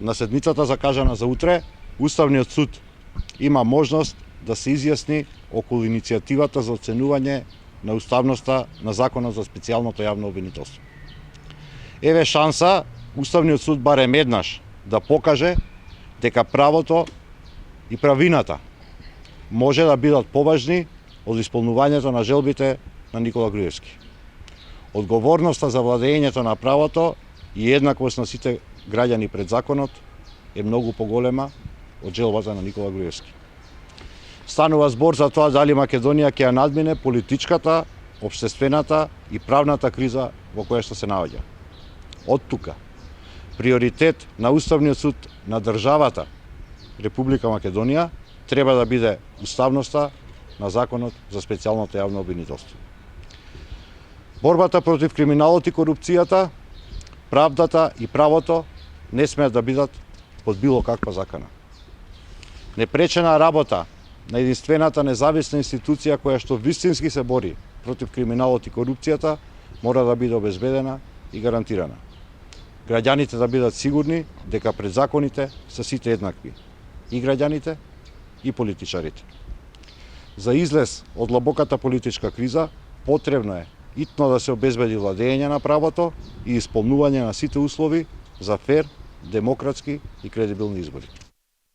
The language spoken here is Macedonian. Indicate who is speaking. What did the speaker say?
Speaker 1: на седмицата закажана за утре, Уставниот суд има можност да се изјасни околу иницијативата за оценување на уставноста на Законот за специјалното јавно обвинителство. Еве шанса Уставниот суд барем еднаш да покаже дека правото и правината може да бидат поважни од исполнувањето на желбите на Никола Груевски. Одговорноста за владењето на правото и еднаквост на сите граѓани пред законот е многу поголема од желбата на Никола Груевски. Станува збор за тоа дали Македонија ќе ја надмине политичката, општествената и правната криза во која што се наоѓа. Од тука, приоритет на Уставниот суд на државата Република Македонија треба да биде уставноста на Законот за специјалното јавно обвинителство. Борбата против криминалот и корупцијата, правдата и правото не смеат да бидат под било каква закана. Непречена работа на единствената независна институција која што вистински се бори против криминалот и корупцијата мора да биде обезбедена и гарантирана. Граѓаните да бидат сигурни дека пред законите се сите еднакви, и граѓаните и политичарите. За излез од длабоката политичка криза потребно е итно да се обезбеди владење на правото и исполнување на сите услови за фер, демократски и кредибилни избори.